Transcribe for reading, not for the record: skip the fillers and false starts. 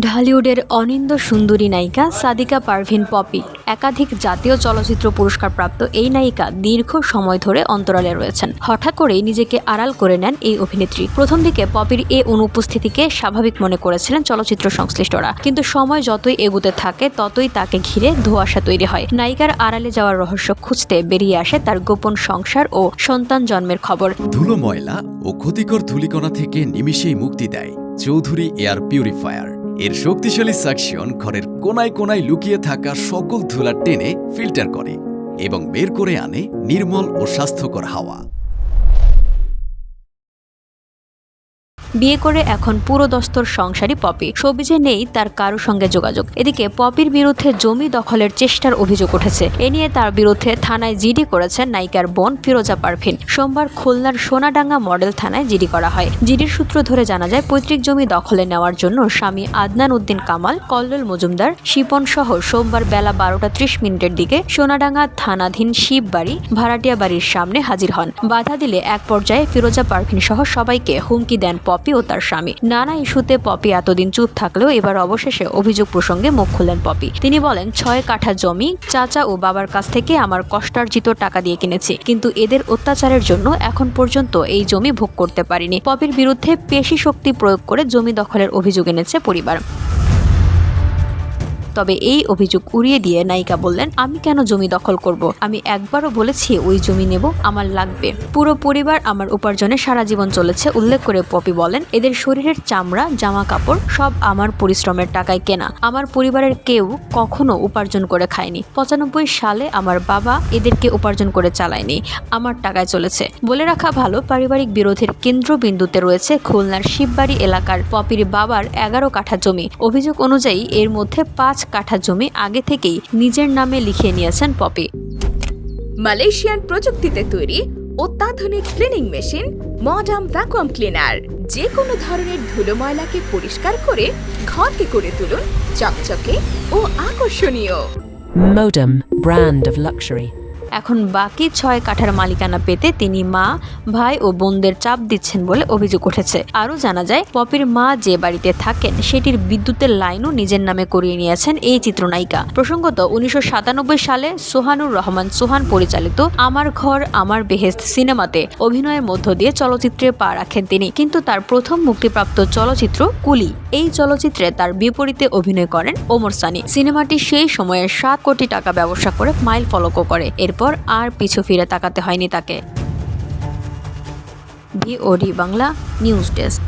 ঢালিউডের অনিন্দ্য সুন্দরী নায়িকা সাদিকা পারভিন পপি একাধিক জাতীয় চলচ্চিত্র পুরস্কারপ্রাপ্ত এই নায়িকা দীর্ঘ সময় ধরে অন্তরালে রয়েছেন। হঠাৎ করেই নিজেকে আড়াল করে নেন এই অভিনেত্রী। প্রথম দিকে পপির এই অনুপস্থিতিকে স্বাভাবিক মনে করেছিলেন চলচ্চিত্র সংশ্লিষ্টরা, কিন্তু সময় যতই এগুতে থাকে ততই তাকে ঘিরে ধোঁয়াশা তৈরি হয়। নায়িকার আড়ালে যাওয়ার রহস্য খুঁজতে বেরিয়ে আসে তার গোপন সংসার ও সন্তান জন্মের খবর। ধুলো, ময়লা ও ক্ষতিকর ধূলিকণা থেকে নিমিষেই মুক্তি দেয় চৌধুরী এয়ার পিউরিফায়ার। এর শক্তিশালী সাকশন ঘরের কোনায় কোনায় লুকিয়ে থাকা সকল ধুলা টেনে ফিল্টার করে এবং বের করে আনে নির্মল ও স্বাস্থ্যকর হাওয়া। বিয়ে করে এখন পুরো দস্তর সংসারী পপি। শোবিজে নেই তার কারো সঙ্গে যোগাযোগ। এদিকে পপির বিরুদ্ধে জমি দখলের চেষ্টার অভিযোগ উঠেছে। এ নিয়ে তার বিরুদ্ধে থানায় জিডি করেছেন নায়িকার বোন ফিরোজা পারভিন। সোমবার খুলনার সোনাডাঙ্গা মডেল থানায় জিডি করা হয়। জিডির সূত্র ধরে জানা যায়, পৈতৃক জমি দখলে নেওয়ার জন্য স্বামী আদনান উদ্দিন কামাল, কল্লোল মজুমদার, শিপন সহ সোমবার বেলা 12টা 30 দিকে সোনাডাঙ্গা থানাধীন শিববাড়ি ভাড়াটিয়া বাড়ির সামনে হাজির হন। বাধা দিলে এক পর্যায়ে ফিরোজা পারভিন সহ সবাইকে হুমকি দেন পপি ও তার স্বামী। নানা ইস্যুতে পপি এতদিন চুপ থাকলেও এবার অবশেষে অভিযোগ প্রসঙ্গে মুখ খুললেন পপি। তিনি বলেন, 6 কাঠা জমি চাচা ও বাবার কাছ থেকে আমার কষ্টার্জিত টাকা দিয়ে কিনেছি, কিন্তু এদের অত্যাচারের জন্য এখন পর্যন্ত এই জমি ভোগ করতে পারিনি। পপির বিরুদ্ধে পেশি শক্তি প্রয়োগ করে জমি দখলের অভিযোগ এনেছে পরিবার। তবে এই অভিযোগ উড়িয়ে দিয়ে নায়িকা বললেন, আমি কেন জমি দখল করব? আমি একবারও বলেছি ওই জমি নেব, আমার লাগবে। পুরো পরিবার আমার উপার্জনে সারা জীবন চলেছে। উল্লেখ করে পপি বলেন, এদের শরীরের চামড়া, জামা কাপড় সব আমার পরিশ্রমের টাকায় কেনা। আমার পরিবারের কেউ কখনো উপার্জন করে খায়নি। 95 সালে আমার বাবা এদেরকে উপার্জন করে চালায়নি, আমার টাকায় চলেছে। বলে রাখা ভালো, পারিবারিক বিরোধের কেন্দ্রবিন্দুতে রয়েছে খুলনার শিববাড়ি এলাকার পপির বাবার 11 কাঠা জমি। অভিযোগ অনুযায়ী এর মধ্যে 5 কাঠা জমি আগে থেকেই নিজের নামে লিখিয়ে নিয়েছেন পপি। মালয়েশিয়ান প্রযুক্তিতে তৈরি অত্যাধুনিক cleaning machine modern vacuum cleaner যে কোনো ধরনের ধুলো ময়লাকে পরিষ্কার করে ঘরকে করে তুলুন চকচকে ও আকর্ষণীয়। Modem, brand of luxury. এখন বাকি 6 কাঠার মালিকানা পেতে তিনি মা, ভাই ও বোনদের চাপ দিচ্ছেন বলে অভিযোগ উঠেছে। আরও জানা যায়, পপির মা যে বাড়িতে থাকেন সেটির বিদ্যুতের লাইনও নিজের নামে করিয়ে নিয়েছেন এই চিত্রনায়িকা। প্রসঙ্গত, 1997 সালে সোহানুর রহমান সোহান পরিচালিত আমার ঘর আমার বেহেশত সিনেমাতে অভিনয়ের মধ্য দিয়ে চলচ্চিত্রে পা রাখেন তিনি, কিন্তু তার প্রথম মুক্তিপ্রাপ্ত চলচ্চিত্র কুলি। এই চলচ্চিত্রে তার বিপরীতে অভিনয় করেন ওমর সানি। সিনেমাটি সেই সময়ে 7 কোটি টাকা ব্যবসা করে মাইল ফলকও করে। এরপর আর পিছু ফিরে তাকাতে হয়নি তাকে। VOD Bangla news desk.